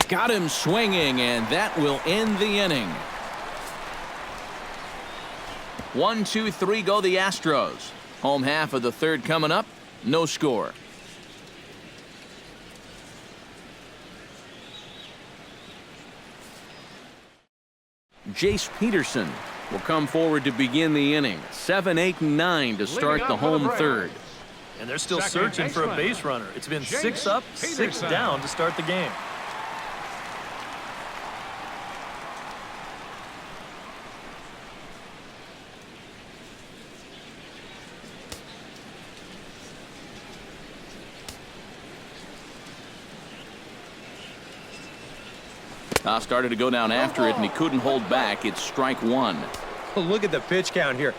Got him swinging, and that will end the inning. 1-2-3 go the Astros. Home half of the third coming up. No score. Jace Peterson will come forward to begin the inning. 7, 8, and 9 to start the home third. And they're still searching for a base runner. It's been 6 up, 6 down to start the game. Started to go down after it, and he couldn't hold back. It's strike one. Look at the pitch count here.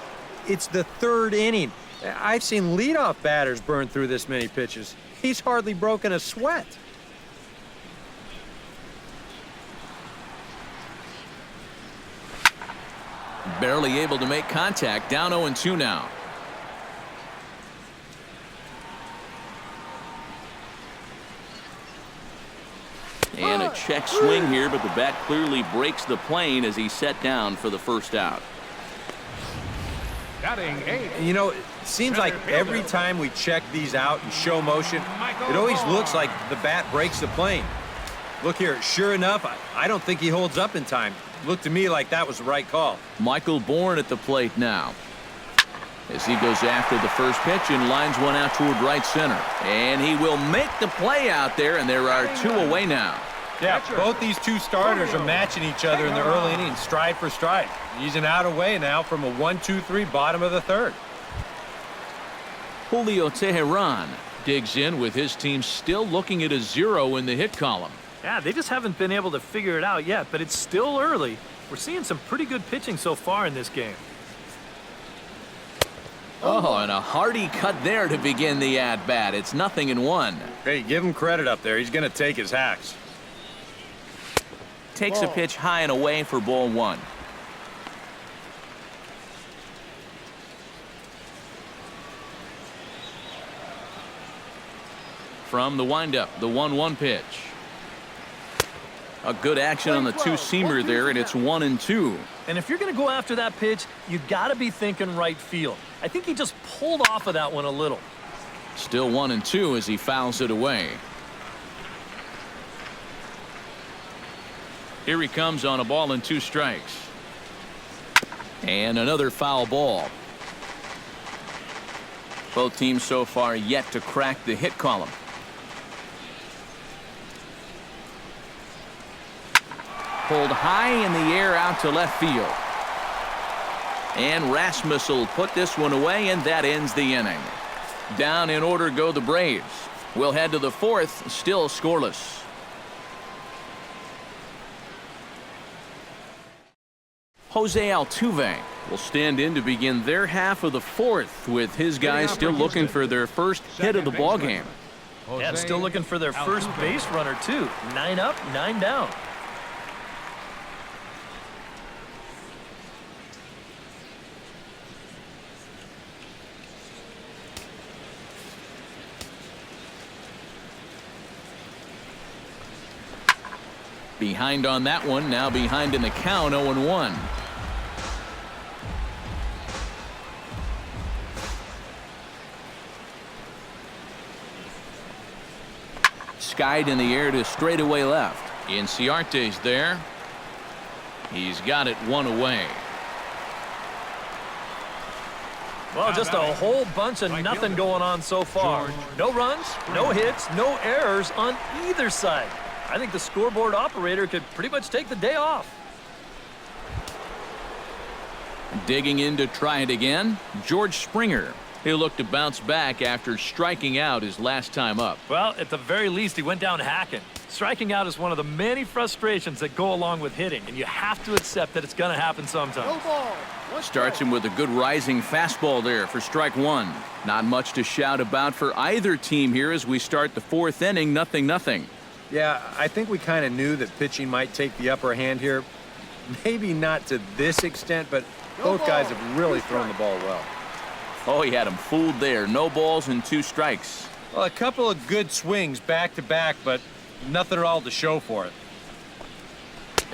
It's the third inning. I've seen leadoff batters burn through this many pitches. He's hardly broken a sweat. Barely able to make contact. Down 0-2 now. And a check swing here, but the bat clearly breaks the plane as he's set down for the first out. You know, it seems like every time we check these out in show motion, it always looks like the bat breaks the plane. Look here, sure enough, I don't think he holds up in time. Looked to me like that was the right call. Michael Bourne at the plate now. As he goes after the first pitch and lines one out toward right center. And he will make the play out there, and there are 2 away now. Yeah, both these two starters are matching each other in the early innings, stride for stride. He's an out away now from a 1-2-3 bottom of the third. Julio Teheran digs in with his team still looking at a 0 in the hit column. Yeah, they just haven't been able to figure it out yet, but it's still early. We're seeing some pretty good pitching so far in this game. Oh, and a hearty cut there to begin the at-bat. It's 0-1. Hey, give him credit up there. He's going to take his hacks. Takes a pitch high and away for ball 1. From the windup, the 1-1 pitch. A good action on the two-seamer there, and it's 1-2. And if you're going to go after that pitch, you got to be thinking right field. I think he just pulled off of that one a little. Still 1-2 as he fouls it away. Here he comes on a ball and 2 strikes. And another foul ball. Both teams so far yet to crack the hit column. Pulled high in the air out to left field. And Rasmus will put this one away, and that ends the inning. Down in order go the Braves. We'll head to the 4th, still scoreless. Jose Altuve will stand in to begin their half of the 4th, with his guys still looking for their first hit of the ballgame. Yeah, still looking for their first base runner, too. 9 up, 9 down. Behind on that one, now behind in the count, 0-1. Skied in the air to straightaway left. Inciarte's there. He's got it 1 away. Well, just a whole bunch of nothing going on so far. No runs, no hits, no errors on either side. I think the scoreboard operator could pretty much take the day off. Digging in to try it again, George Springer. He'll look to bounce back after striking out his last time up. Well, at the very least, he went down hacking. Striking out is one of the many frustrations that go along with hitting, and you have to accept that it's going to happen sometime. Starts him with a good rising fastball there for strike 1. Not much to shout about for either team here as we start the 4th inning, 0-0. Yeah, I think we kind of knew that pitching might take the upper hand here. Maybe not to this extent, but both guys have really thrown the ball well. Oh, he had him fooled there. No balls and 2 strikes. Well, a couple of good swings back-to-back, but nothing at all to show for it.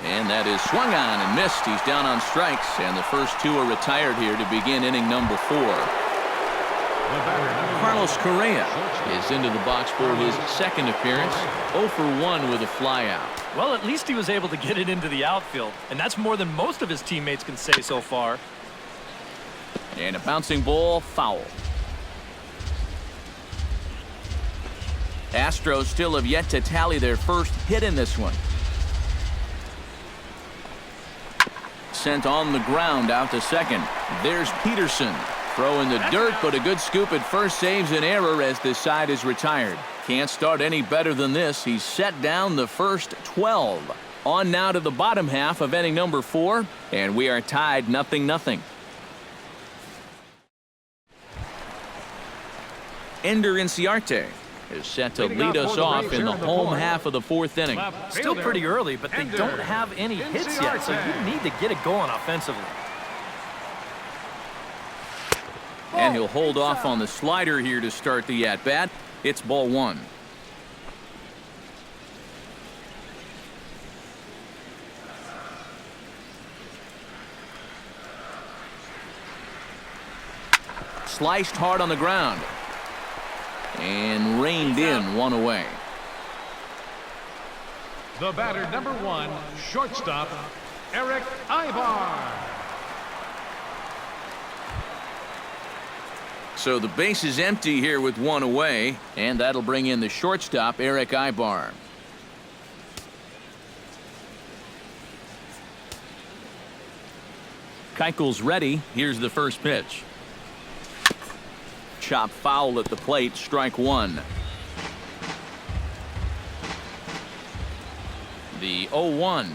And that is swung on and missed. He's down on strikes, and the first two are retired here to begin inning number 4. Carlos Correa is into the box for his second appearance. 0 for 1 with a flyout. Well, at least he was able to get it into the outfield, and that's more than most of his teammates can say so far. And a bouncing ball, foul. Astros still have yet to tally their first hit in this one. Sent on the ground out to second. There's Peterson. Throw in the dirt, but a good scoop at first saves an error as this side is retired. Can't start any better than this. He's set down the first 12. On now to the bottom half of inning number 4, and we are tied 0-0. Ender Inciarte is set to lead us off in the home half of the 4th inning. Still pretty early, but they don't have any hits yet, so you need to get it going offensively. And he'll hold off on the slider here to start the at-bat. It's ball 1. Sliced hard on the ground. And reined in, 1 away. The batter, number 1, shortstop, Eric Ibar. So the base is empty here with 1 away, and that'll bring in the shortstop, Eric Ibar. Keuchel's ready. Here's the first pitch. Chop foul at the plate, strike 1. The 0-1.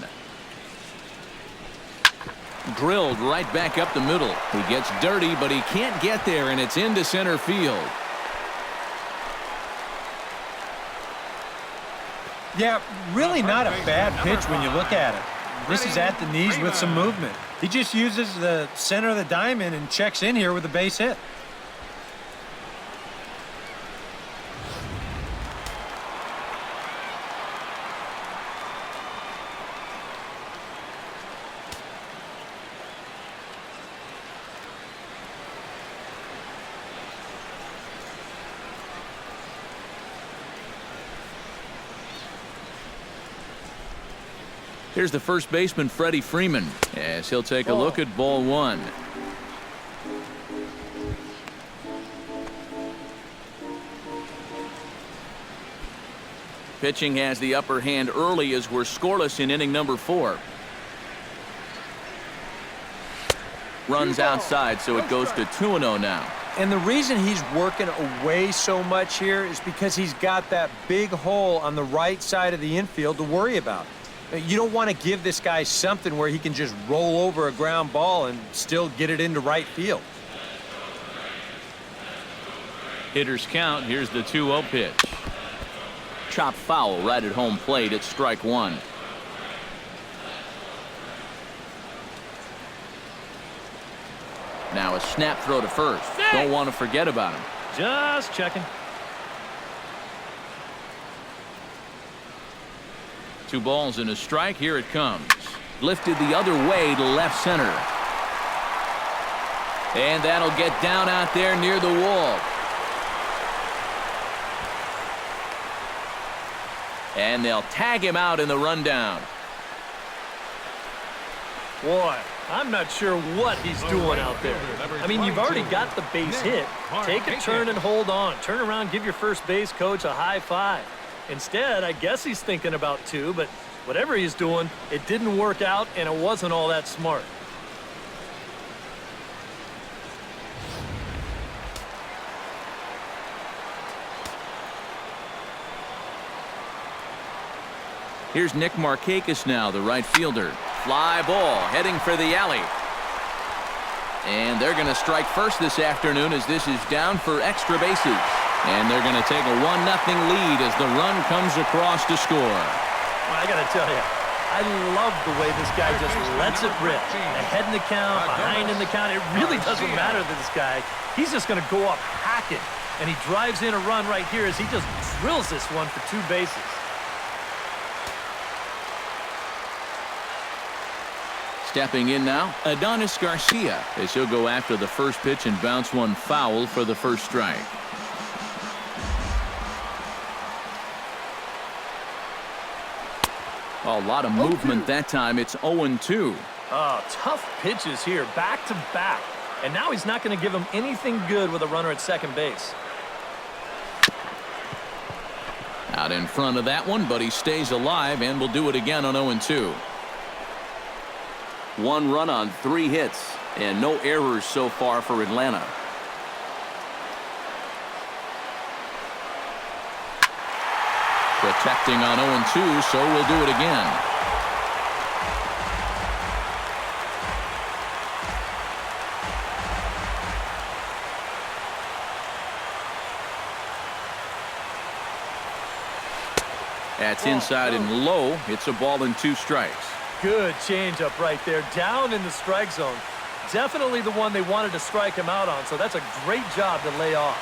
Drilled right back up the middle. He gets dirty, but he can't get there, and it's into center field. Yeah, really not a bad pitch when you look at it. This is at the knees with some movement. He just uses the center of the diamond and checks in here with a base hit. Here's the first baseman, Freddie Freeman, as he'll take a look at ball 1. Pitching has the upper hand early as we're scoreless in inning number 4. Runs outside, so it goes to 2-0 now. And the reason he's working away so much here is because he's got that big hole on the right side of the infield to worry about. You don't want to give this guy something where he can just roll over a ground ball and still get it into right field. Hitters count. Here's the 2-0 pitch. Chop foul right at home plate. It's strike 1. Now a snap throw to first. Don't want to forget about him. Just checking. 2 balls and a strike. Here it comes. Lifted the other way to left center. And that'll get down out there near the wall. And they'll tag him out in the rundown. Boy, I'm not sure what he's doing out there. I mean, you've already got the base hit. Take a turn and hold on. Turn around, give your first base coach a high five. Instead, I guess he's thinking about 2, but whatever he's doing, it didn't work out, and it wasn't all that smart. Here's Nick Markakis now, the right fielder. Fly ball heading for the alley. And they're going to strike first this afternoon as this is down for extra bases. And they're going to take a 1-0 lead as the run comes across to score. Well, I got to tell you, I love the way this guy just lets it rip. Ahead in the count, behind in the count. It really doesn't matter to this guy. He's just going to go up hacking. And he drives in a run right here as he just drills this one for 2 bases. Stepping in now, Adonis Garcia, as he'll go after the first pitch and bounce one foul for the first strike. A lot of movement that time. It's 0-2. Oh, tough pitches here, back to back. And now he's not going to give him anything good with a runner at second base. Out in front of that one, but he stays alive and will do it again on 0-2. 1 run on 3 hits and no errors so far for Atlanta. Protecting on 0-2, so we'll do it again. That's inside and low. It's a ball and 2 strikes. Good changeup right there, down in the strike zone. Definitely the one they wanted to strike him out on, so that's a great job to lay off.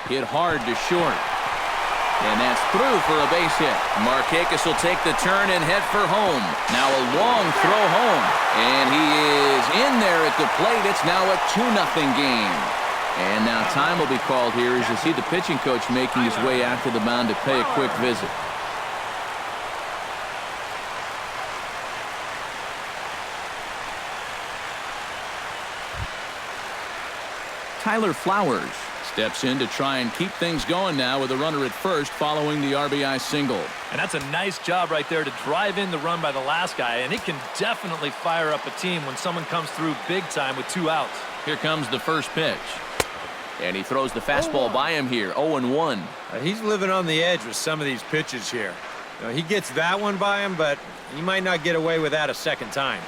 Hit hard to short. And that's through for a base hit. Markakis will take the turn and head for home. Now a long throw home. And he is in there at the plate. It's now a 2-0 game. And now time will be called here as you see the pitching coach making his way out to the mound to pay a quick visit. Tyler Flowers steps in to try and keep things going now with a runner at first following the RBI single. And that's a nice job right there to drive in the run by the last guy, and it can definitely fire up a team when someone comes through big time with 2 outs. Here comes the first pitch. And he throws the fastball by him here, 0-1. He's living on the edge with some of these pitches here. He gets that one by him, but he might not get away with that a second time.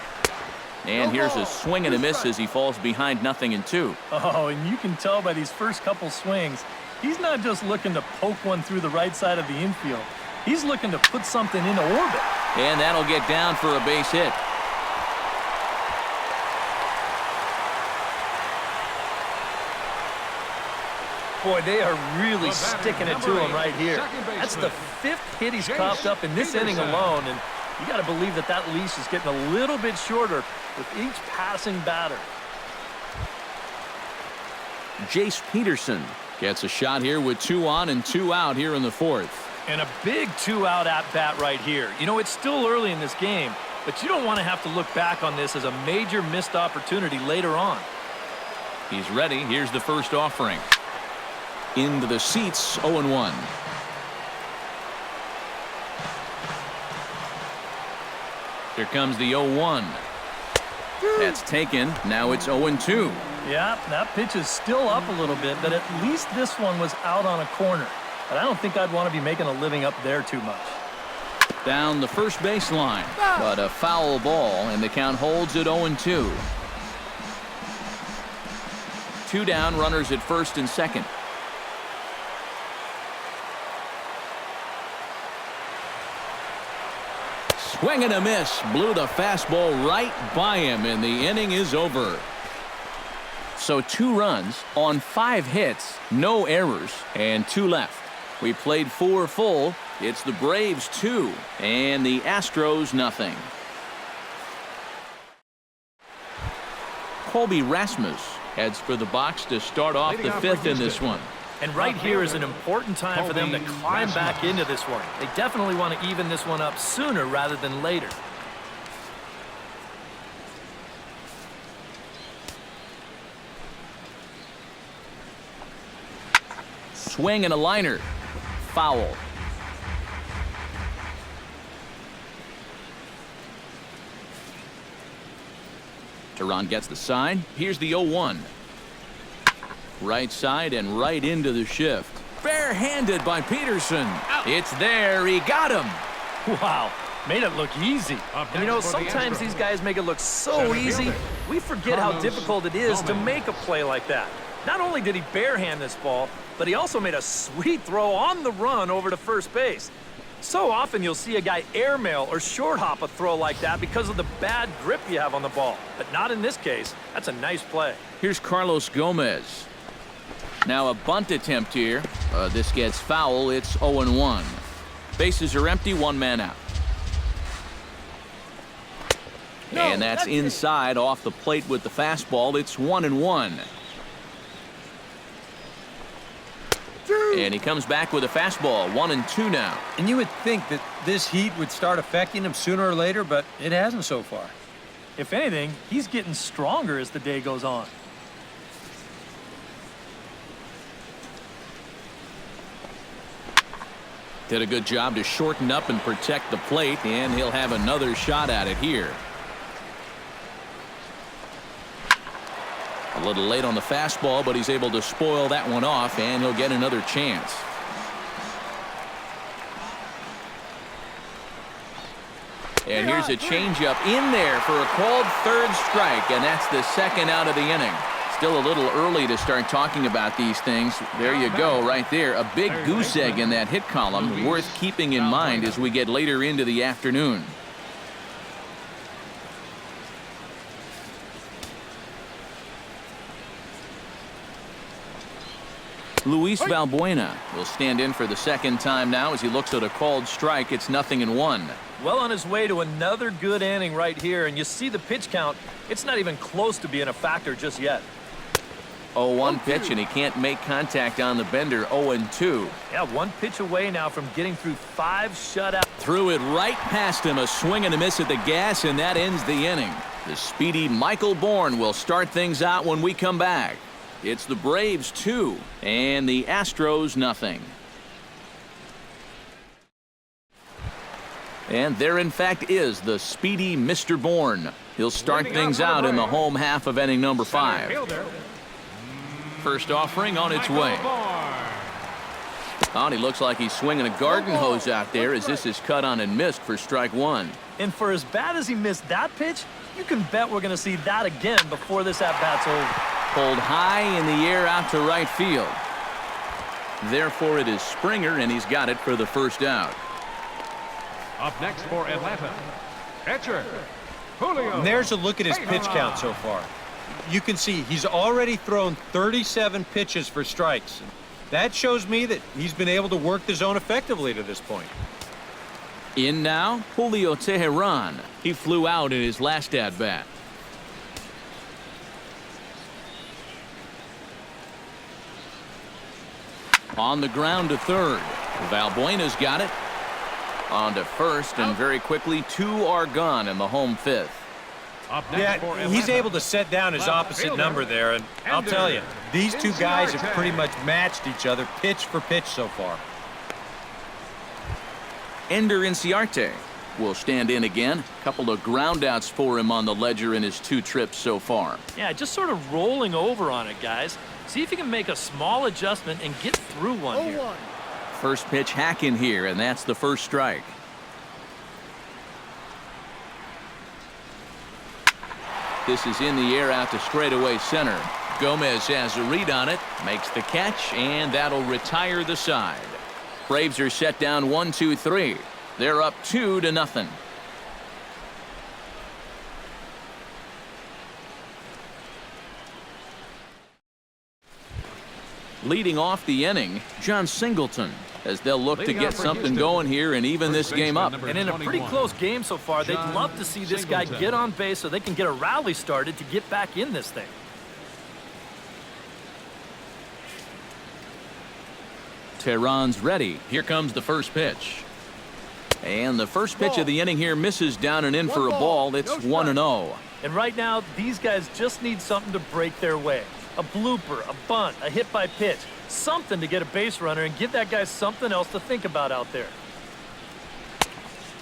And here's a swing and a miss as he falls behind 0-2. Oh, and you can tell by these first couple swings, he's not just looking to poke one through the right side of the infield. He's looking to put something into orbit. And that'll get down for a base hit. Boy, they are really sticking it to him right here. That's the 5th hit he's coughed up in this inning alone, and you got to believe that that leash is getting a little bit shorter with each passing batter. Jace Peterson gets a shot here with 2 on and 2 out here in the 4th. And a big 2-out at-bat right here. You know, it's still early in this game, but you don't want to have to look back on this as a major missed opportunity later on. He's ready. Here's the first offering. Into the seats, 0-1. Here comes the 0-1. That's taken. Now it's 0-2. Yeah, that pitch is still up a little bit, but at least this one was out on a corner. But I don't think I'd want to be making a living up there too much. Down the first baseline, but a foul ball, and the count holds at 0-2. 2 down, runners at first and second. Swing and a miss. Blew the fastball right by him, and the inning is over. So 2 runs on 5 hits, no errors, and 2 left. We played 4 full. It's the Braves 2 and the Astros nothing. Colby Rasmus heads for the box to start off the 5th in this one. And right here is an important time for them to climb back into this one. They definitely want to even this one up sooner rather than later. Swing and a liner. Foul. Teran gets the sign. Here's the 0-1. Right side and right into the shift. Barehanded by Peterson. It's there. He got him. Wow. Made it look easy. And you know, sometimes these guys make it look so easy, we forget how difficult it is to make a play like that. Not only did he barehand this ball, but he also made a sweet throw on the run over to first base. So often you'll see a guy airmail or short hop a throw like that because of the bad grip you have on the ball. But not in this case. That's a nice play. Here's Carlos Gomez. Now a bunt attempt here. This gets foul. It's 0-1. Bases are empty, one man out. And that's inside off the plate with the fastball. It's 1-1. And he comes back with a fastball. 1-2 now. And you would think that this heat would start affecting him sooner or later, but it hasn't so far. If anything, he's getting stronger as the day goes on. Did a good job to shorten up and protect the plate, and he'll have another shot at it here. A little late on the fastball, but he's able to spoil that one off, and he'll get another chance. And here's a changeup in there for a called third strike, and that's the second out of the inning. Still a little early to start talking about these things. There you go, right there. A big goose egg in that hit column, worth keeping in mind as we get later into the afternoon. Luis Valbuena will stand in for the second time now as he looks at a called strike. It's 0-1. Well on his way to another good inning right here, and you see the pitch count. It's not even close to being a factor just yet. 0-1 pitch, and he can't make contact on the bender. 0-2. Yeah, one pitch away now from getting through 5 shutouts. Threw it right past him. A swing and a miss at the gas, and that ends the inning. The speedy Michael Bourne will start things out when we come back. It's the Braves 2 and the Astros nothing. And there in fact is the speedy Mr. Bourne. He'll start things out in the home half of inning number 5. First offering on its way. Oh, and he looks like he's swinging a garden hose out there as this is cut on and missed for strike 1. And for as bad as he missed that pitch, you can bet we're going to see that again before this at-bat's over. Pulled high in the air out to right field. Therefore, it is Springer, and he's got it for the first out. Up next for Atlanta, catcher Julio. And there's a look at his pitch count so far. You can see he's already thrown 37 pitches for strikes. That shows me that he's been able to work the zone effectively to this point. In now, Julio Teheran. He flew out in his last at-bat. On the ground to third. Valbuena's got it. On to first, and very quickly 2 are gone in the home 5th. Yeah, he's able to set down his opposite number there, and I'll tell you, these two guys have pretty much matched each other pitch for pitch so far. Ender Inciarte will stand in again. A couple of groundouts for him on the ledger in his 2 trips so far. Yeah, just sort of rolling over on it, guys. See if you can make a small adjustment and get through one here. First pitch hack in here, and that's the first strike. This is in the air out to straightaway center. Gomez has a read on it, makes the catch, and that'll retire the side. Braves are set down 1-2-3. They're up 2-0. Leading off the inning, John Singleton, as they'll look to get something going here and even this game up. And in a pretty close game so far, they'd love to see this guy get on base so they can get a rally started to get back in this thing. Tehran's ready. Here comes the first pitch. And the first pitch of the inning here misses down and in for a ball. It's 1-0. And right now, these guys just need something to break their way. A blooper, a bunt, a hit by pitch, something to get a base runner and give that guy something else to think about out there.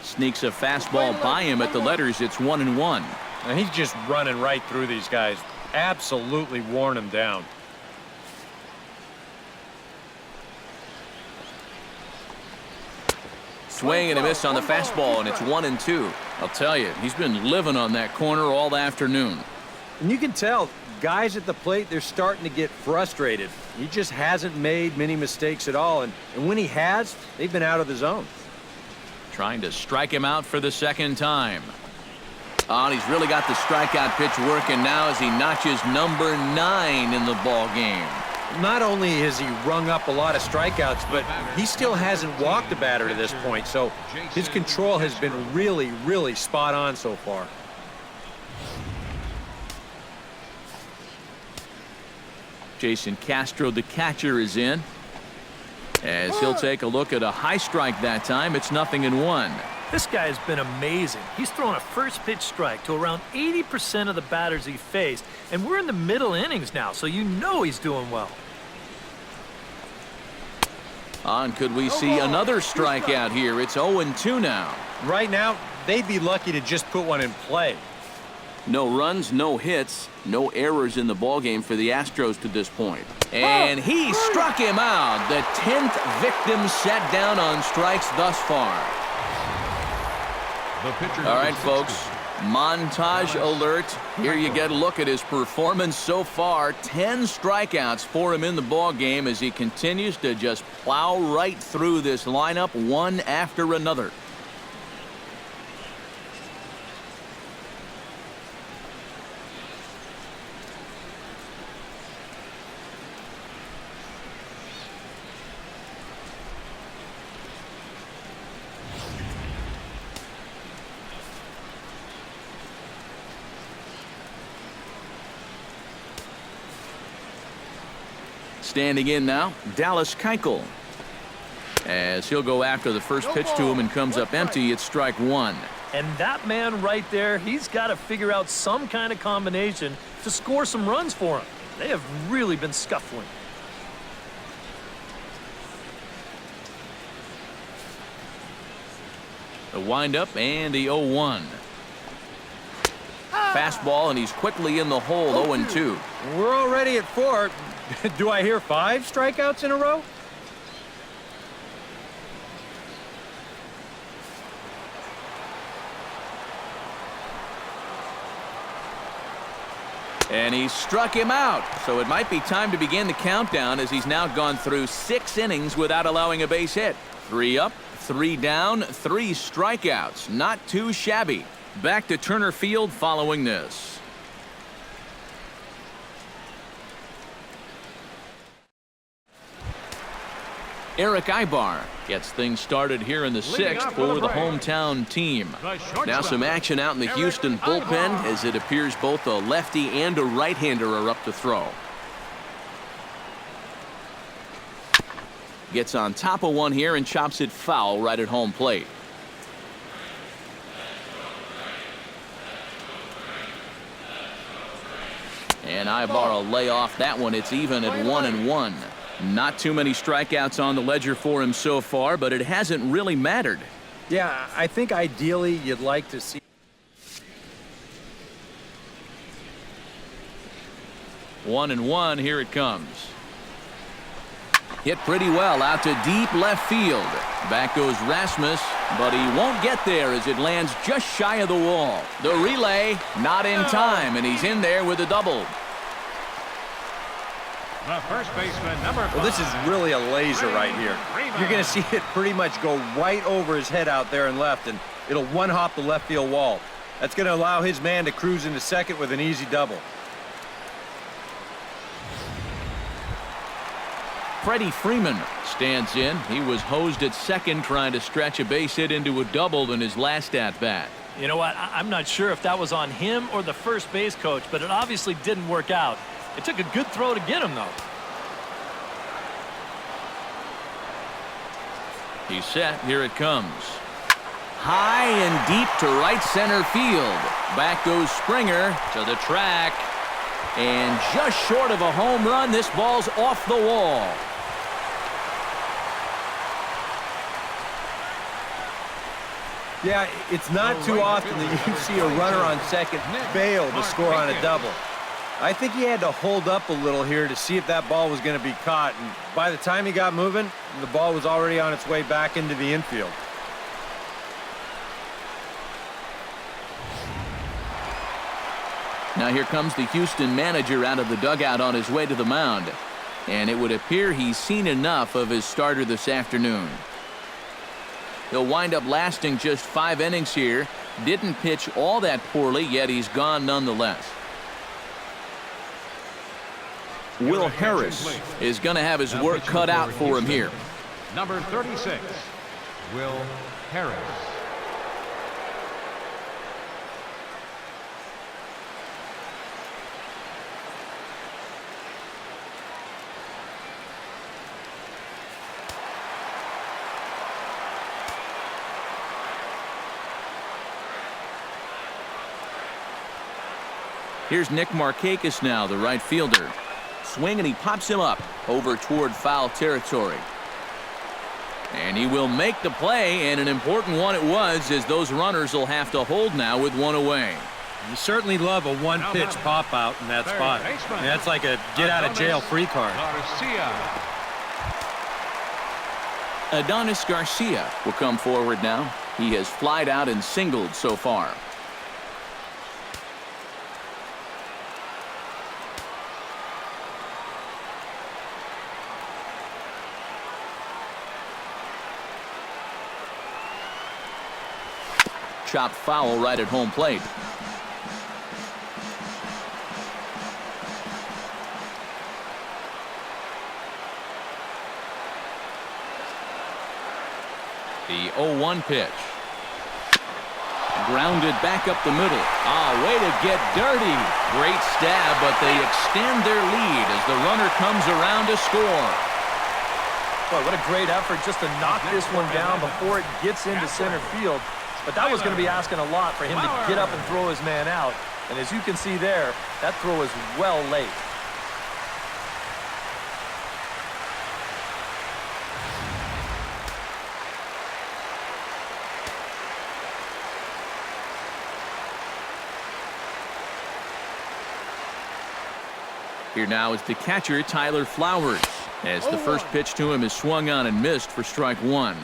Sneaks a fastball by him at the letters. It's 1-1. Now he's just running right through these guys. Absolutely worn them down. Swing and a miss on the fastball, and it's 1-2. I'll tell you, he's been living on that corner all afternoon. And you can tell, guys at the plate, they're starting to get frustrated. He just hasn't made many mistakes at all, and when he has, they've been out of the zone. trying to strike him out for the second time. Oh, and he's really got the strikeout pitch working now as he notches number 9 in the ball game. Not only has he rung up a lot of strikeouts, but he still hasn't walked a batter to this point, so his control has been really, really spot on so far. Jason Castro, the catcher, is in. As he'll take a look at a high strike that time. It's 0-1. This guy has been amazing. He's thrown a first pitch strike to around 80% of the batters he faced, and we're in the middle innings now, so you know he's doing well. And could we see another strikeout here? It's 0-2 now. Right now, they'd be lucky to just put one in play. No runs, no hits, no errors in the ballgame for the Astros to this point. And he struck him out. The 10th victim set down on strikes thus far. All right, folks, montage alert. Here you get a look at his performance so far. 10 strikeouts for him in the ballgame as he continues to just plow right through this lineup one after another. Standing in now, Dallas Keuchel. As he'll go after the first pitch to him and comes up empty, it's strike 1. And that man right there, he's got to figure out some kind of combination to score some runs for him. They have really been scuffling. The windup and the 0-1. Fastball, and he's quickly in the hole, 0-2. We're already at 4. Do I hear 5 strikeouts in a row? And he struck him out. So it might be time to begin the countdown as he's now gone through 6 innings without allowing a base hit. 3 up, 3 down, 3 strikeouts. Not too shabby. Back to Turner Field following this. Eric Ibar gets things started here in the 6th for the hometown team. Now some action out in the Houston bullpen as it appears both a lefty and a right-hander are up to throw. Gets on top of one here and chops it foul right at home plate. And Ibar will lay off that one. It's even at 1-1. Not too many strikeouts on the ledger for him so far, but it hasn't really mattered. Yeah, I think ideally you'd like to see. 1-1, here it comes. Hit pretty well out to deep left field. Back goes Rasmus, but he won't get there as it lands just shy of the wall. The relay not in time, and he's in there with a double. The first baseman, number 5. Well, this is really a laser right here. You're going to see it pretty much go right over his head out there and left, and it'll one-hop the left field wall. That's going to allow his man to cruise into second with an easy double. Freddie Freeman stands in. He was hosed at second trying to stretch a base hit into a double in his last at-bat. You know what? I'm not sure if that was on him or the first base coach, but it obviously didn't work out. It took a good throw to get him, though. He's set. Here it comes. High and deep to right center field. Back goes Springer to the track. And just short of a home run, this ball's off the wall. Yeah, it's not too often that you see a runner on second bail to score on a double. I think he had to hold up a little here to see if that ball was going to be caught. And by the time he got moving, the ball was already on its way back into the infield. Now here comes the Houston manager out of the dugout on his way to the mound. And it would appear he's seen enough of his starter this afternoon. He'll wind up lasting just 5 innings here. Didn't pitch all that poorly, yet he's gone nonetheless. Will Harris is going to have his work cut out for him here. Number 36, Will Harris. Here's Nick Markakis now, the right fielder. Swing, and he pops him up over toward foul territory. And he will make the play, and an important one it was, as those runners will have to hold now with 1 away. You certainly love a one-pitch pop-out in that spot. That's like a get-out-of-jail-free card. Adonis Garcia will come forward now. He has flied out and singled so far. Chopped foul right at home plate. The 0-1 pitch. Grounded back up the middle. Way to get dirty. Great stab, but they extend their lead as the runner comes around to score. Boy, what a great effort just to knock this one down before it gets into center field. But that was going to be asking a lot for him to get up and throw his man out. And as you can see there, that throw is well late. Here now is the catcher, Tyler Flowers, as the first pitch to him is swung on and missed for strike 1.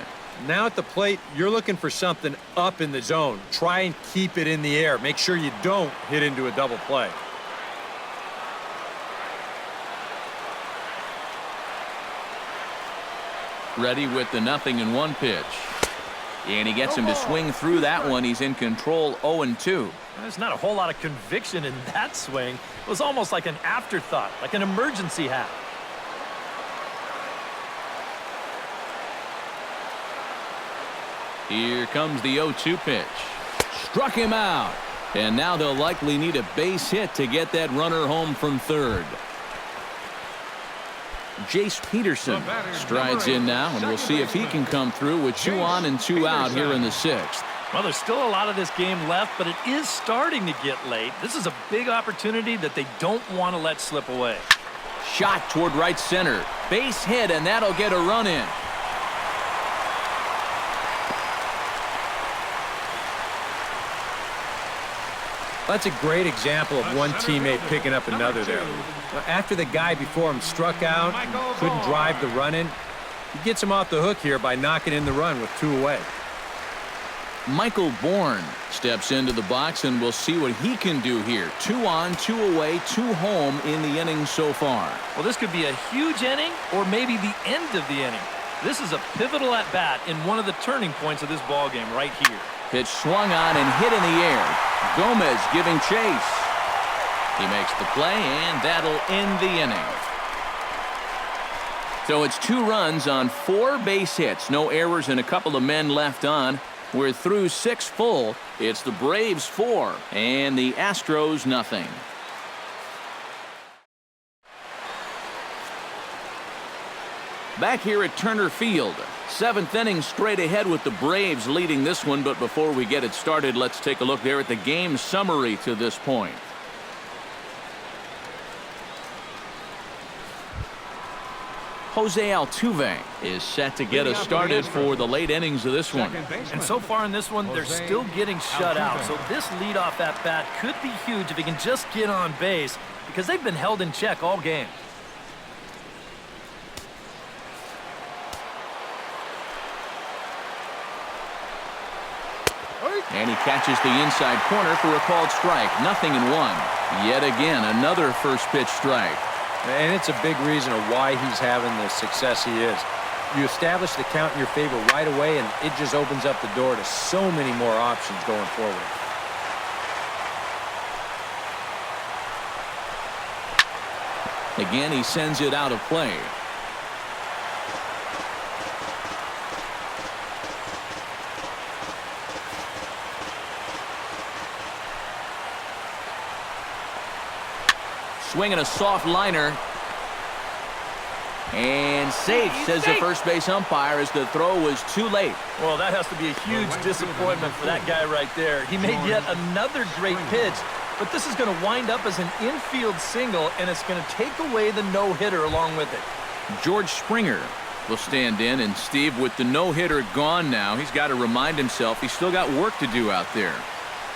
Now at the plate, you're looking for something up in the zone. Try and keep it in the air. Make sure you don't hit into a double play. Ready with the 0-1 pitch. And he gets him to swing through that one. He's in control, 0-2. There's not a whole lot of conviction in that swing. It was almost like an afterthought, like an emergency hat. Here comes the 0-2 pitch. Struck him out. And now they'll likely need a base hit to get that runner home from third. Jace Peterson strides in now, and we'll see if he can come through with 2 on and 2 out here in the 6th. Well, there's still a lot of this game left, but it is starting to get late. This is a big opportunity that they don't want to let slip away. Shot toward right center. Base hit, and that'll get a run in. That's a great example of one teammate picking up another there. After the guy before him struck out, couldn't drive the run in, he gets him off the hook here by knocking in the run with 2 away. Michael Bourne steps into the box, and we'll see what he can do here. 2 on, 2 away, 2 home in the inning so far. Well, this could be a huge inning or maybe the end of the inning. This is a pivotal at-bat in one of the turning points of this ball game right here. Pitch swung on and hit in the air. Gomez giving chase. He makes the play, and that'll end the inning. So it's 2 runs on 4 base hits. No errors and a couple of men left on. We're through 6 full. It's the Braves 4 and the Astros nothing. Back here at Turner Field. 7th inning straight ahead with the Braves leading this one. But before we get it started, let's take a look there at the game summary to this point. Jose Altuve is set to get us started for the late innings of this one. And so far in this one, they're still getting shut out. So this leadoff at bat could be huge if he can just get on base, because they've been held in check all game. And he catches the inside corner for a called strike. 0-1. Yet again, another first pitch strike. And it's a big reason of why he's having the success he is. You establish the count in your favor right away, and it just opens up the door to so many more options going forward. Again, he sends it out of play. Swinging a soft liner. And safe, says the first base umpire, as the throw was too late. Well, that has to be a huge disappointment for that guy right there. He made yet another great pitch, but this is going to wind up as an infield single, and it's going to take away the no-hitter along with it. George Springer will stand in, and Steve, with the no-hitter gone now, he's got to remind himself he's still got work to do out there.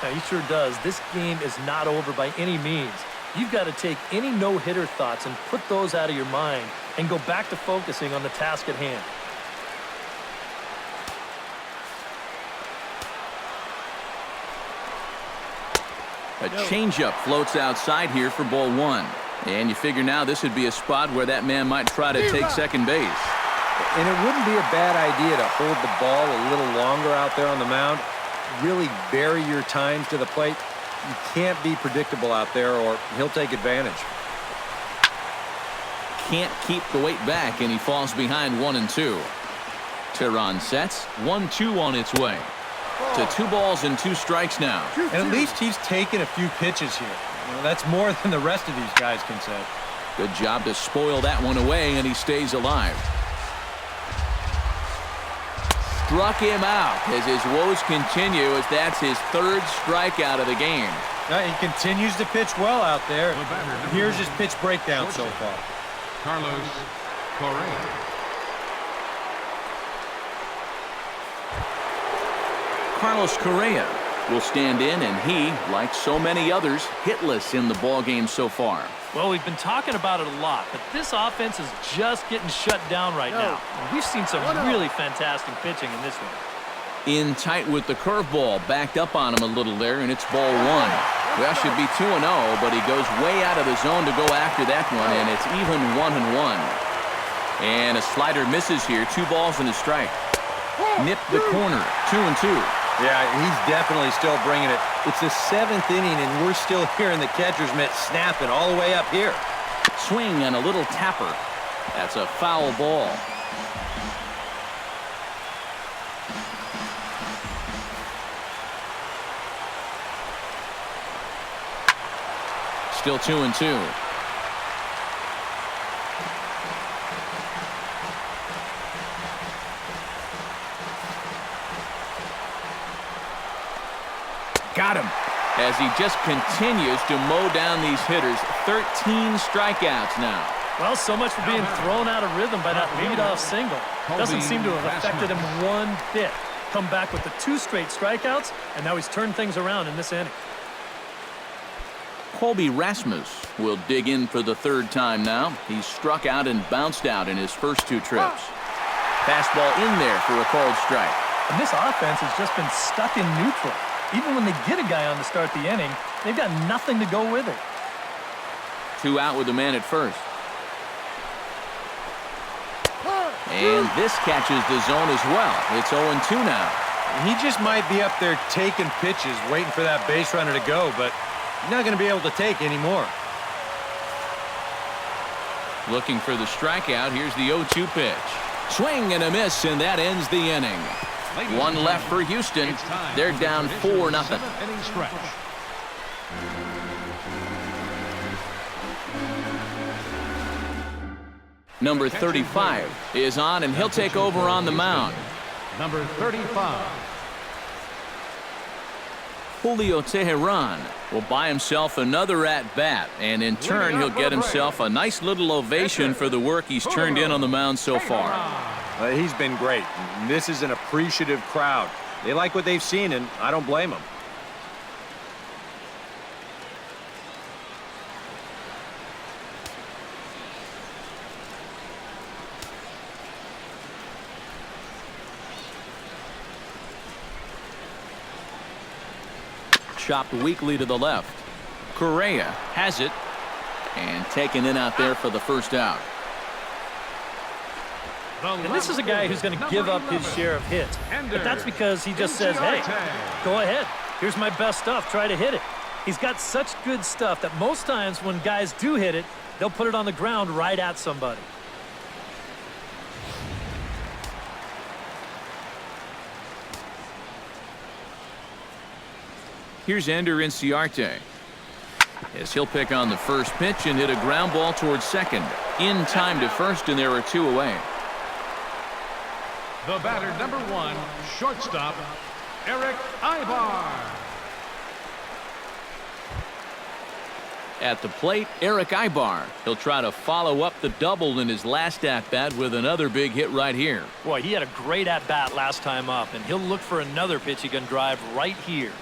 Yeah, he sure does. This game is not over by any means. You've got to take any no-hitter thoughts and put those out of your mind and go back to focusing on the task at hand. A changeup floats outside here for ball one. And you figure now this would be a spot where that man might try to take second base. And it wouldn't be a bad idea to hold the ball a little longer out there on the mound. Really vary your times to the plate. You can't be predictable out there, or he'll take advantage. Can't keep the weight back, and he falls behind 1-2. Tehran sets 1-2 on its way to 2 balls and 2 strikes now. And at least he's taken a few pitches here. You know, that's more than the rest of these guys can say. Good job to spoil that one away, and he stays alive. Struck him out as his woes continue, as that's his 3rd strikeout of the game. He continues to pitch well out there. Here's his pitch breakdown so far. Carlos Correa. Carlos Correa will stand in, and he, like so many others, hitless in the ballgame so far. Well, we've been talking about it a lot, but this offense is just getting shut down right now. And we've seen some really fantastic pitching in this one. In tight with the curveball, backed up on him a little there, and it's ball one. Well, should be 2-0, but he goes way out of the zone to go after that one, and it's even 1-1. And a slider misses here, 2 balls and a strike. Nipped the corner, 2-2. Yeah, he's definitely still bringing it. It's the 7th inning, and we're still hearing the catcher's mitt snapping all the way up here. Swing and a little tapper. That's a foul ball. Still 2-2. Got him. As he just continues to mow down these hitters. 13 strikeouts now. Well, so much for being thrown out of rhythm by that leadoff single. Doesn't seem to have affected him one bit. Come back with the 2 straight strikeouts, and now he's turned things around in this inning. Colby Rasmus will dig in for the 3rd time now. He's struck out and bounced out in his first 2 trips. Fastball in there for a called strike. And this offense has just been stuck in neutral. Even when they get a guy on to start the inning, they've got nothing to go with it. 2 out with the man at first. And this catches the zone as well. It's 0-2 now. He just might be up there taking pitches, waiting for that base runner to go, but he's not going to be able to take anymore. Looking for the strikeout. Here's the 0-2 pitch. Swing and a miss, and that ends the inning. 1 left for Houston. They're down 4-0. Inning stretch. Number 35 is on, and he'll take over on the mound. Number 35. Julio Tehran will buy himself another at-bat, and in turn he'll get himself a nice little ovation for the work he's turned in on the mound so far. He's been great. This is an appreciative crowd. They like what they've seen, and I don't blame them. Chopped weakly to the left. Correa has it, and taken in out there for the first out. And this is a guy who's going to give up his share of hits. But that's because he just says, hey, go ahead. Here's my best stuff. Try to hit it. He's got such good stuff that most times when guys do hit it, they'll put it on the ground right at somebody. Here's Ender Inciarte, as he'll pick on the first pitch and hit a ground ball towards second. In time to first, and there are 2 away. The batter, number 1, shortstop, Eric Ibar. At the plate, Eric Ibar. He'll try to follow up the double in his last at-bat with another big hit right here. Boy, he had a great at-bat last time up, and he'll look for another pitch he can drive right here.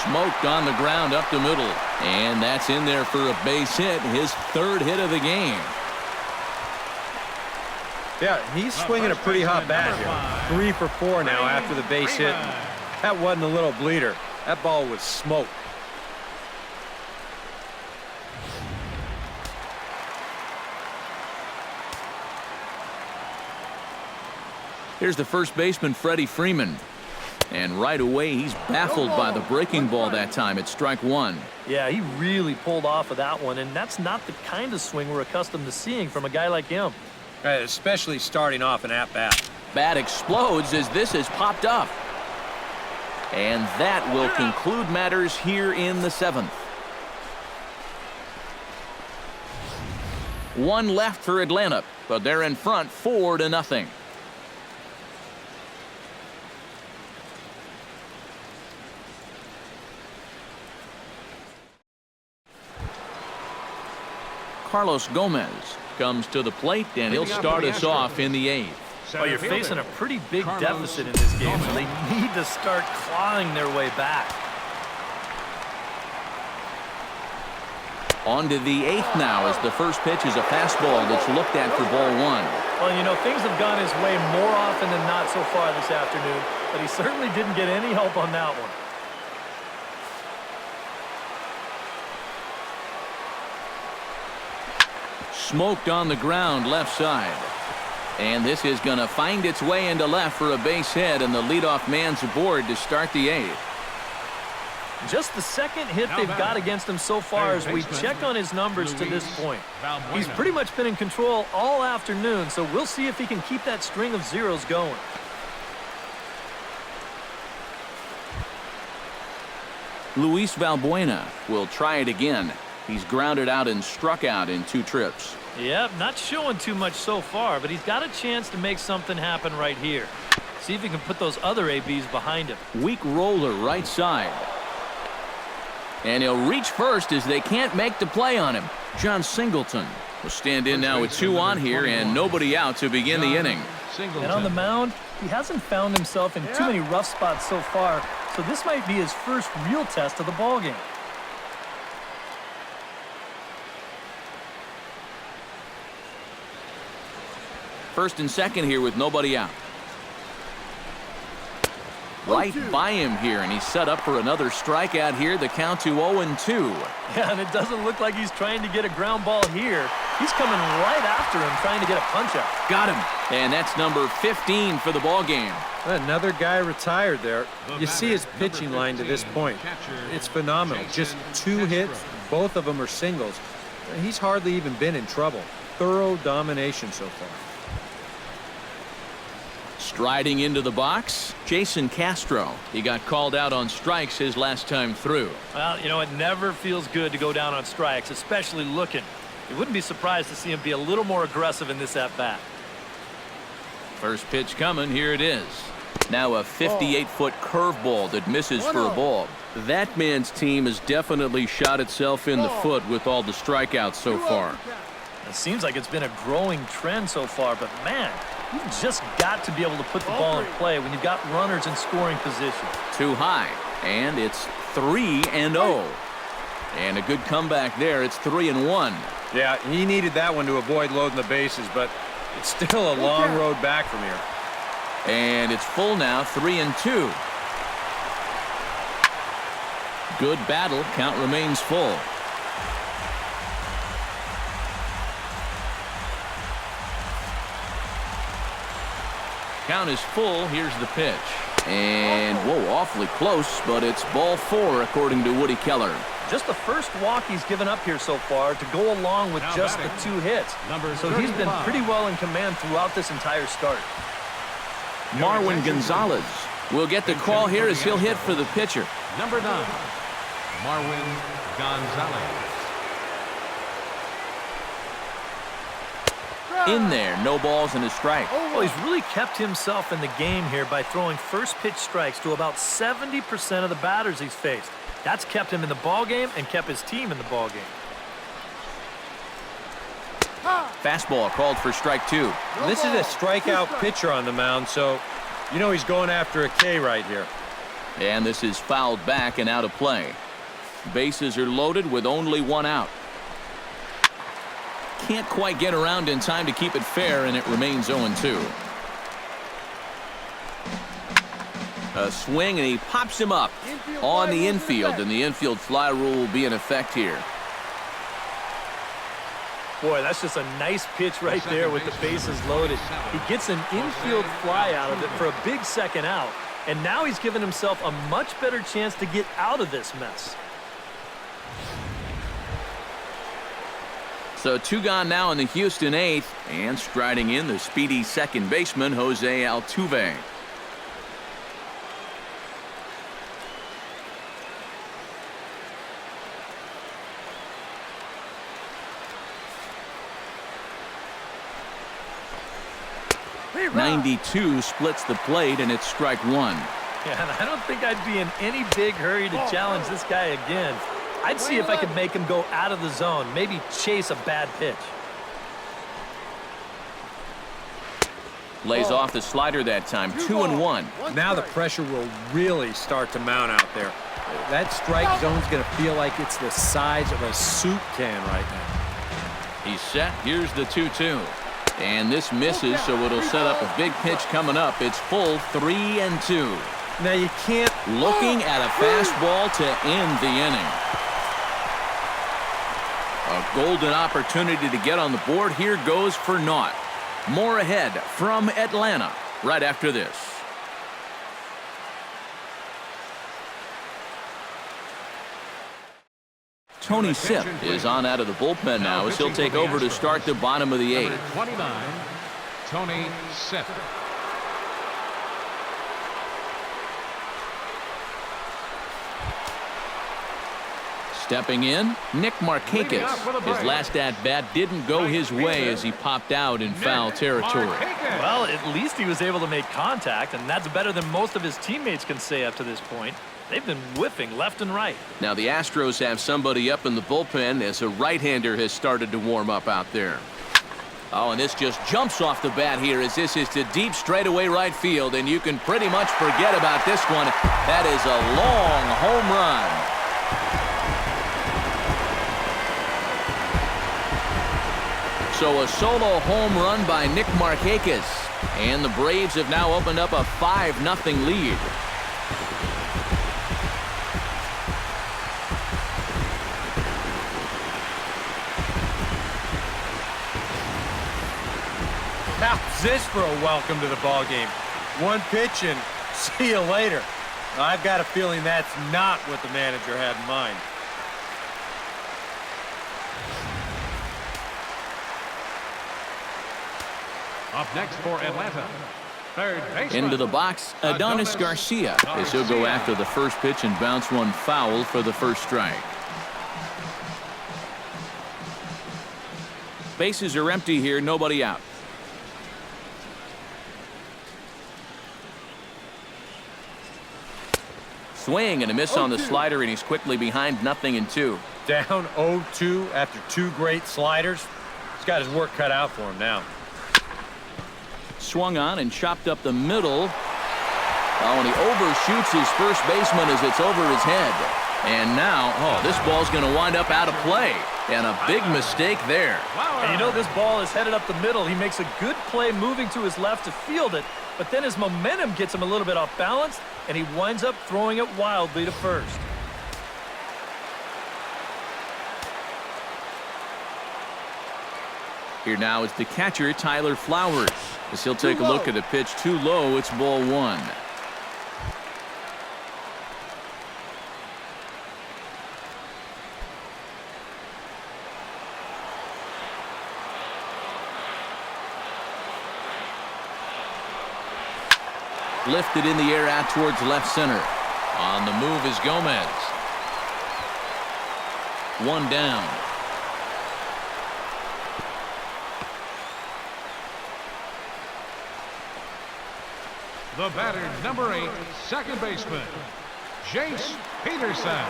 Smoked on the ground up the middle, and that's in there for a base hit, his 3rd hit of the game. Yeah, he's swinging a pretty hot bat here. 3 for 4 now after the base hit. That wasn't a little bleeder. That ball was smoked. Here's the first baseman, Freddie Freeman. And right away, he's baffled by the breaking ball that time. It's strike 1. Yeah, he really pulled off of that one, and that's not the kind of swing we're accustomed to seeing from a guy like him. Especially starting off an at-bat. Bat explodes as this has popped up. And that will conclude matters here in the 7th. 1 left for Atlanta, but they're in front 4-0. Carlos Gomez comes to the plate, and he'll start us off in the 8th. Well, you're facing a pretty big deficit in this game, so they need to start clawing their way back. On to the 8th now, as the first pitch is a fastball that's looked at for ball 1. Well, you know, things have gone his way more often than not so far this afternoon, but he certainly didn't get any help on that one. Smoked on the ground left side. And this is going to find its way into left for a base hit, and the leadoff man's aboard to start the 8th. Just the second hit they've got against him so far as we check on his numbers to this point. He's pretty much been in control all afternoon, so we'll see if he can keep that string of zeros going. Luis Valbuena will try it again. He's grounded out and struck out in 2 trips. Yep, not showing too much so far, but he's got a chance to make something happen right here. See if he can put those other ABs behind him. Weak roller right side. And he'll reach first as they can't make the play on him. John Singleton will stand in now with 2 on here and nobody out to begin the inning. And on the mound, he hasn't found himself in too many rough spots so far, so this might be his first real test of the ballgame. First and second here with nobody out. Right by him here, and he's set up for another strikeout here. The count to 0-2. Yeah, and it doesn't look like he's trying to get a ground ball here. He's coming right after him, trying to get a punch out. Got him. And that's number 15 for the ball game. Another guy retired there. You see his pitching line to this point. It's phenomenal. Just 2 hits, both of them are singles. He's hardly even been in trouble. Thorough domination so far. Striding into the box, Jason Castro. He got called out on strikes his last time through. Well, you know, it never feels good to go down on strikes, especially looking. You wouldn't be surprised to see him be a little more aggressive in this at-bat. First pitch coming, here it is. Now a 58-foot curveball that misses for a ball. That man's team has definitely shot itself in the foot with all the strikeouts so far. It seems like it's been a growing trend so far, but man, you've just got to be able to put the ball in play when you've got runners in scoring position. Too high, and it's 3-0. And a good comeback there. It's 3-1. Yeah, he needed that one to avoid loading the bases, but it's still a long road back from here. And it's full now, 3-2. Good battle. Count remains full. Count is full. Here's the pitch. And, whoa, awfully close, but it's ball 4, according to Woody Keller. Just the first walk he's given up here so far to go along with just the 2 hits. So he's been pretty well in command throughout this entire start. Marwin Gonzalez will get the call here as he'll hit for the pitcher. Number 9, Marwin Gonzalez. In there, no balls and a strike. Well, he's really kept himself in the game here by throwing first pitch strikes to about 70% of the batters he's faced. That's kept him in the ballgame and kept his team in the ballgame. Fastball called for strike 2. This is a strikeout pitcher on the mound, so you know he's going after a K right here. And this is fouled back and out of play. Bases are loaded with only 1 out. Can't quite get around in time to keep it fair, and it remains 0-2. A swing, and he pops him up on the infield, and the infield fly rule will be in effect here. Boy, that's just a nice pitch right there with the bases loaded. He gets an infield fly out of it for a big second out, and now he's given himself a much better chance to get out of this mess. So 2 gone now in the Houston 8th, and striding in the speedy second baseman, Jose Altuve. .92 splits the plate, and it's strike 1. Yeah, and I don't think I'd be in any big hurry to challenge this guy again. I'd see if I could make him go out of the zone, maybe chase a bad pitch. Lays off the slider that time, 2-1. Now the pressure will really start to mount out there. That strike zone's going to feel like it's the size of a soup can right now. He's set. Here's the 2-2. And this misses, so it'll set up a big pitch coming up. It's full 3-2. Now you can't. Looking at a fastball to end the inning. A golden opportunity to get on the board. Here goes for naught. More ahead from Atlanta right after this. Tony Sipp is on out of the bullpen now as he'll take over to start the bottom of the 8th. 29, Tony Sipp. Stepping in, Nick Markakis. His last at-bat didn't go his way as he popped out in foul territory. Well, at least he was able to make contact, and that's better than most of his teammates can say up to this point. They've been whiffing left and right. Now the Astros have somebody up in the bullpen as a right-hander has started to warm up out there. Oh, and this just jumps off the bat here as this is to deep straightaway right field, and you can pretty much forget about this one. That is a long home run. So a solo home run by Nick Markakis, and the Braves have now opened up a 5-0 lead. How's this for a welcome to the ball game? One pitch and see you later. I've got a feeling that's not what the manager had in mind. Up next for Atlanta, third baseman. Into the box, Adonis Garcia as he'll go after the first pitch and bounce one foul for the first strike. Bases are empty here, nobody out. Swing and a miss on the slider, and he's quickly behind 0-2. Down 0-2 after 2 great sliders. He's got his work cut out for him now. Swung on and chopped up the middle. Oh, and he overshoots his first baseman as it's over his head. And now, this ball's going to wind up out of play. And a big mistake there. And you know this ball is headed up the middle. He makes a good play moving to his left to field it, but then his momentum gets him a little bit off balance, and he winds up throwing it wildly to first. Here now is the catcher, Tyler Flowers. As he'll take a look at the pitch too low, it's ball one. Lifted in the air out towards left center. On the move is Gomez. One down. The batter, number 8, second baseman, Jace Peterson.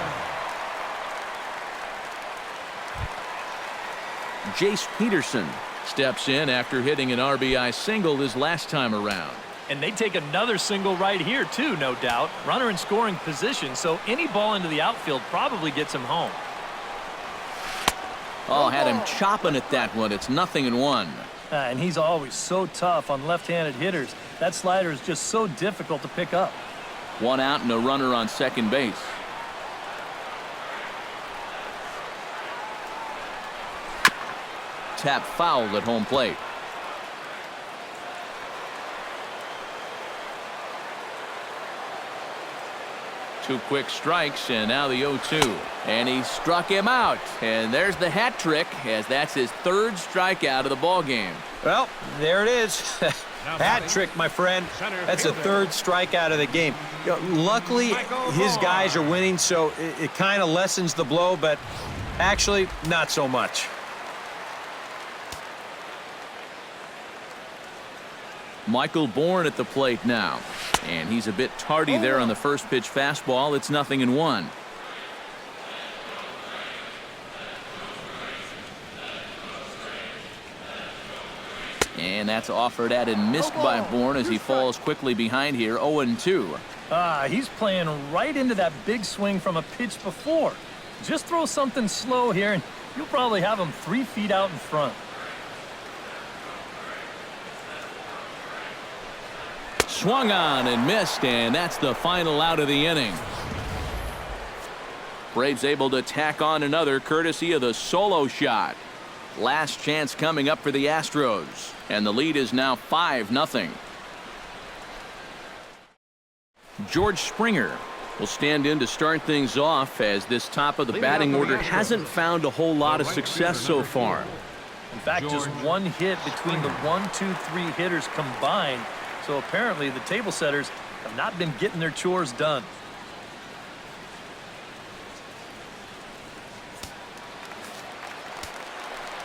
Jace Peterson steps in after hitting an RBI single his last time around. And they take another single right here, too, no doubt. Runner in scoring position, so any ball into the outfield probably gets him home. Oh, had him chopping at that one. It's 0-1. And he's always so tough on left-handed hitters. That slider is just so difficult to pick up. One out and a runner on second base. Tap foul at home plate. Two quick strikes, and now the 0-2. And he struck him out. And there's the hat trick, as that's his third strikeout of the ball game. Well, there it is. Hat trick, my friend. That's a third strikeout of the game. You know, luckily, his guys are winning, so it kind of lessens the blow, but actually, not so much. Michael Bourne at the plate now. And he's a bit tardy there on the first pitch fastball. It's 0-1. And that's offered at and missed by Bourne as he falls quickly behind here. 0-2. He's playing right into that big swing from a pitch before. Just throw something slow here, and you'll probably have him 3 feet out in front. Swung on and missed, and that's the final out of the inning. Braves able to tack on another courtesy of the solo shot. Last chance coming up for the Astros, and the lead is now 5-0. George Springer will stand in to start things off, as this top of the batting order hasn't found a whole lot of success so far. In fact, just one hit between the 1, 2, 3 hitters combined. So apparently the table setters have not been getting their chores done.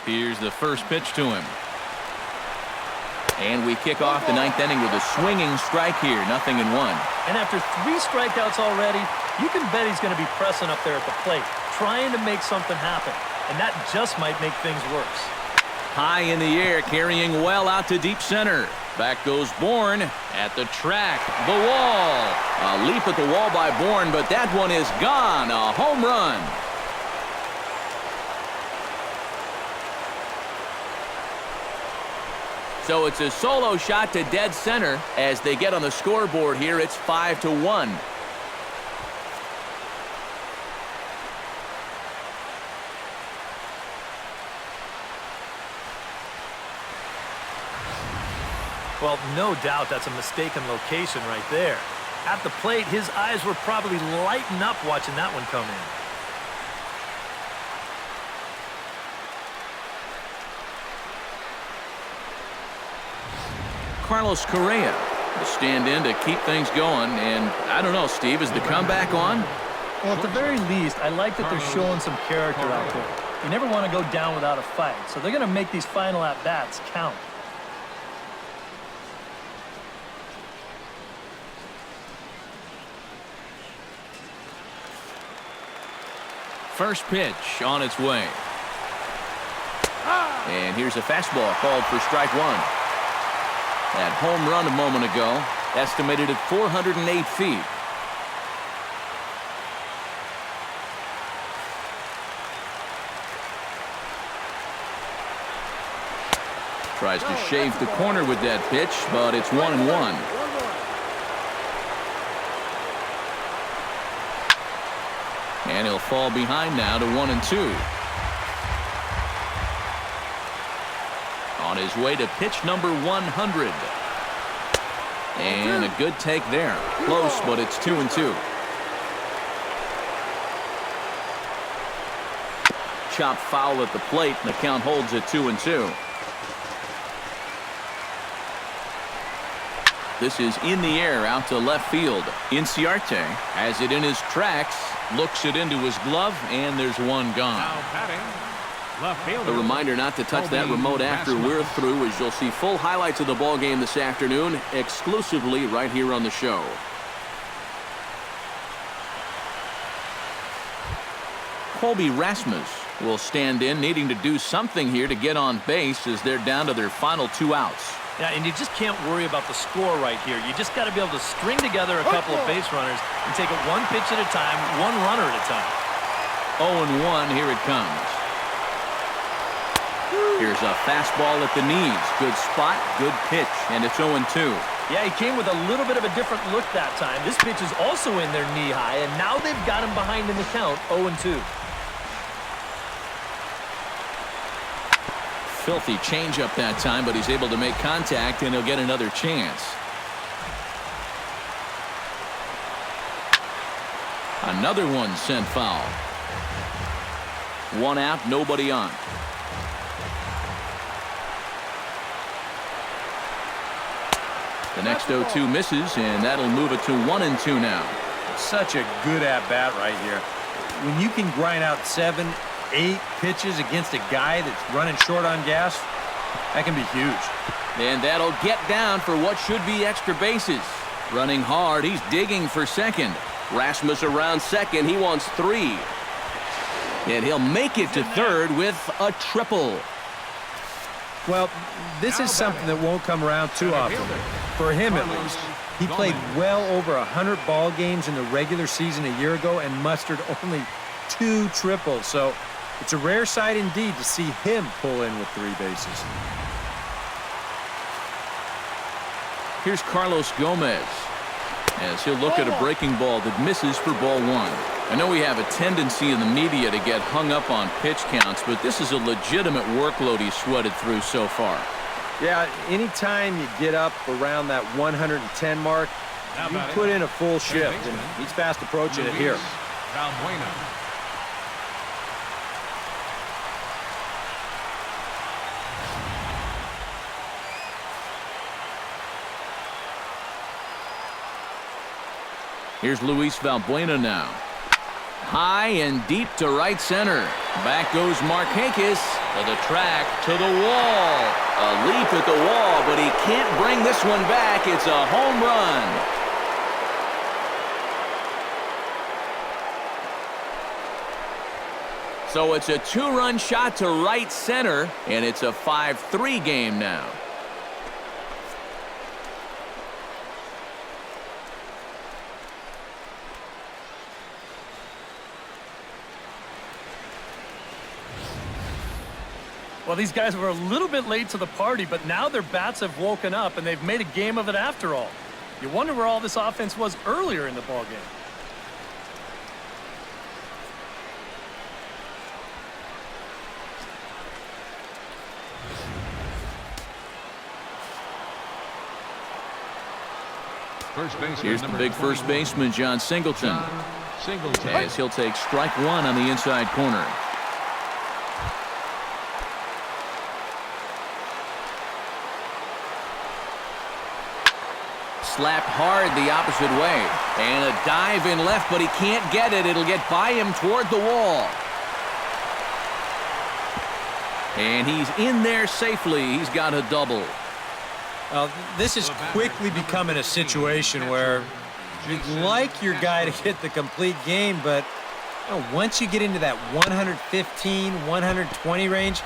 Here's the first pitch to him. And we kick off the 9th inning with a swinging strike here. 0-1. And after 3 strikeouts already, you can bet he's going to be pressing up there at the plate, trying to make something happen. And that just might make things worse. High in the air, carrying well out to deep center. Back goes Bourne at the track. The wall. A leap at the wall by Bourne, but that one is gone. A home run. So it's a solo shot to dead center. As they get on the scoreboard here, it's 5-1. Well, no doubt that's a mistaken location right there. At the plate, his eyes were probably lighting up watching that one come in. Carlos Correa will stand in to keep things going. And I don't know, Steve, is the comeback on? Well, at the very least, I like that they're showing some character out there. You never want to go down without a fight, so they're going to make these final at-bats count. First pitch on its way. And here's a fastball called for strike one. That home run a moment ago, estimated at 408 feet. Tries to shave the corner with that pitch, but it's 1-1. And he'll fall behind now to 1-2. on his way to pitch number 100. And a good take there. Close, but it's 2-2. Chopped foul at the plate, and the count holds at 2-2. This is in the air out to left field. Inciarte has it in his tracks, looks it into his glove, and there's one gone. Now batting, left fielder. A reminder not to touch that remote after we're through, as you'll see full highlights of the ball game this afternoon exclusively right here on the show. Colby Rasmus will stand in, needing to do something here to get on base as they're down to their final 2 outs. Yeah, and you just can't worry about the score right here. You just got to be able to string together a couple of base runners and take it one pitch at a time, one runner at a time. 0-1, here it comes. Here's a fastball at the knees. Good spot, good pitch, and it's 0-2. Yeah, he came with a little bit of a different look that time. This pitch is also in their knee high, and now they've got him behind in the count, 0-2. Filthy changeup that time, but he's able to make contact, and he'll get another chance. Another one sent foul. 1 out, nobody on. The next 0-2 misses, and that'll move it to 1-2 now. Such a good at-bat right here. When you can grind out 7, 8 pitches against a guy that's running short on gas, that can be huge. And that'll get down for what should be extra bases. Running hard, he's digging for second. Rasmus around second, he wants 3. And he'll make it to third with a triple. Well, this is something that won't come around too often. For him, at least. He played well over 100 ball games in the regular season a year ago and mustered only 2 triples. So it's a rare sight indeed to see him pull in with 3 bases. Here's Carlos Gomez as he'll look at a breaking ball that misses for ball 1. I know we have a tendency in the media to get hung up on pitch counts, but this is a legitimate workload he's sweated through so far. Yeah, anytime you get up around that 110 mark, you put in a full shift, and he's fast approaching it here. Here's Luis Valbuena now. High and deep to right center. Back goes Markakis to the track, to the wall. A leap at the wall, but he can't bring this one back. It's a home run. So it's a 2-run shot to right center, and it's a 5-3 game now. Well, these guys were a little bit late to the party, but now their bats have woken up, and they've made a game of it after all. You wonder where all this offense was earlier in the ballgame. Here's the big first baseman, John Singleton. As he'll take strike 1 on the inside corner. Slapped hard the opposite way. And a dive in left, but he can't get it. It'll get by him toward the wall. And he's in there safely. He's got a double. This is quickly becoming a situation where you'd like your guy to hit the complete game, but once you get into that 115, 120 range,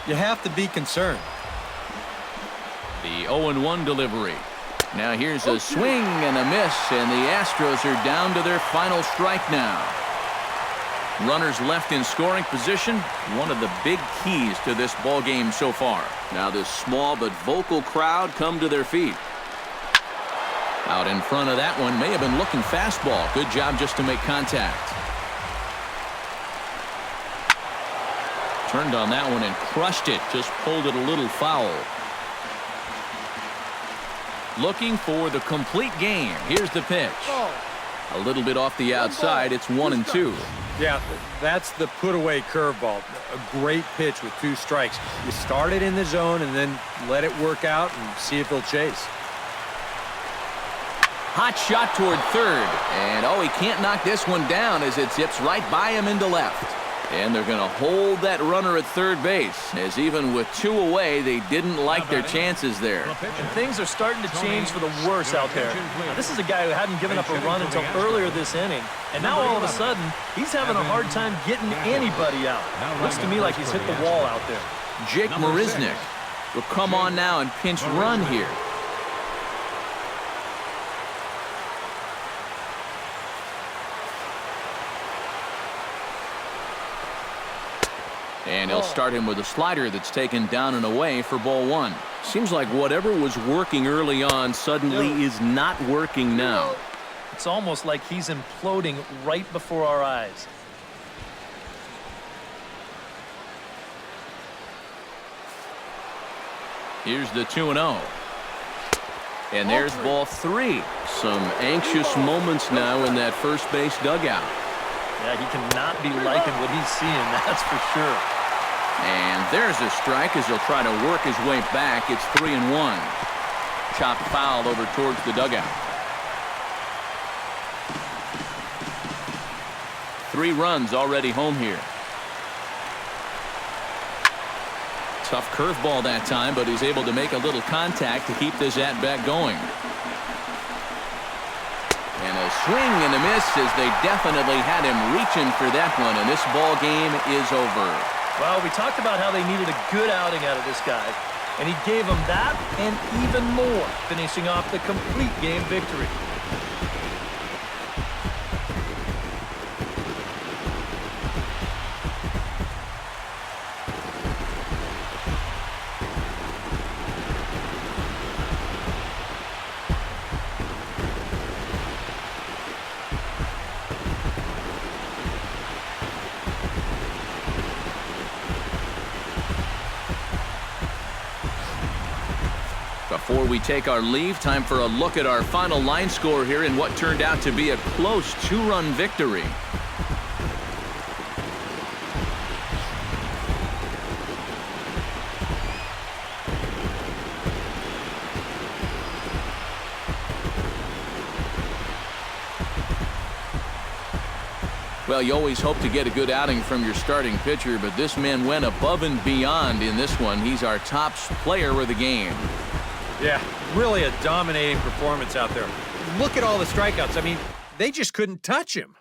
you have to be concerned. The 0-1 delivery. Now here's a swing and a miss, and the Astros are down to their final strike now. Runners left in scoring position, one of the big keys to this ball game so far. Now this small but vocal crowd come to their feet. Out in front of that one, may have been looking fastball. Good job just to make contact. Turned on that one and crushed it. Just pulled it a little foul. Looking for the complete game. Here's the pitch. A little bit off the outside. It's 1-2. Yeah, that's the put-away curveball. A great pitch with 2 strikes. You start it in the zone and then let it work out and see if he'll chase. Hot shot toward third. And, oh, he can't knock this one down as it zips right by him into left. And they're going to hold that runner at third base, as even with 2 away, they didn't like their chances there. And things are starting to change for the worse out there. Now, this is a guy who hadn't given up a run until earlier this inning, and now all of a sudden, he's having a hard time getting anybody out. Looks to me like he's hit the wall out there. Jake Marisnick will come on now and pinch run here. And he'll start him with a slider that's taken down and away for ball 1. Seems like whatever was working early on suddenly is not working now. It's almost like he's imploding right before our eyes. Here's the 2-0. And there's ball 3. Some anxious moments now in that first base dugout. Yeah, he cannot be liking what he's seeing, that's for sure. And there's a strike as he'll try to work his way back. It's 3-1. Chopped foul over towards the dugout. 3 runs already home here. Tough curveball that time, but he's able to make a little contact to keep this at-bat going. And a swing and a miss as they definitely had him reaching for that one, and this ball game is over. Well, we talked about how they needed a good outing out of this guy, and he gave them that and even more, finishing off the complete game victory. Before we take our leave, time for a look at our final line score here in what turned out to be a close 2-run victory. Well, you always hope to get a good outing from your starting pitcher, but this man went above and beyond in this one. He's our top player of the game. Yeah, really a dominating performance out there. Look at all the strikeouts. I mean, they just couldn't touch him.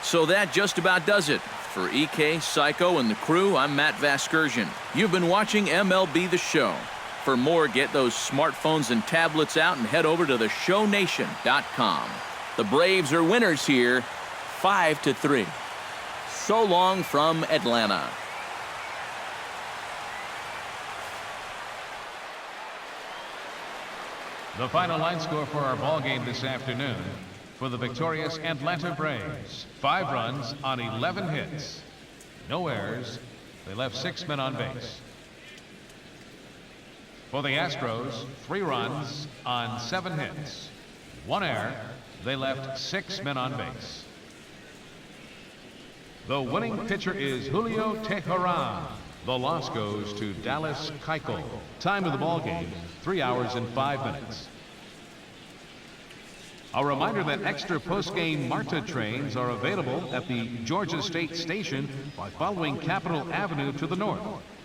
So that just about does it. For EK, Psycho, and the crew, I'm Matt Vasgersian. You've been watching MLB The Show. For more, get those smartphones and tablets out and head over to theshownation.com. The Braves are winners here, 5-3. So long from Atlanta. The final line score for our ball game this afternoon. For the victorious Atlanta Braves, 5 runs on 11 hits. No errors. They left 6 men on base. For the Astros, 3 runs on 7 hits. 1 error. They left 6 men on base. The winning pitcher is Julio Teheran. The loss goes to Dallas Keuchel. Time of the ball game, 3 hours and 5 minutes. A reminder that extra post-game MARTA trains are available at the Georgia State Station by following Capitol Avenue to the north.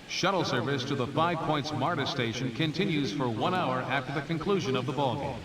Shuttle service to the 5 Points MARTA station continues for 1 hour after the conclusion of the ballgame.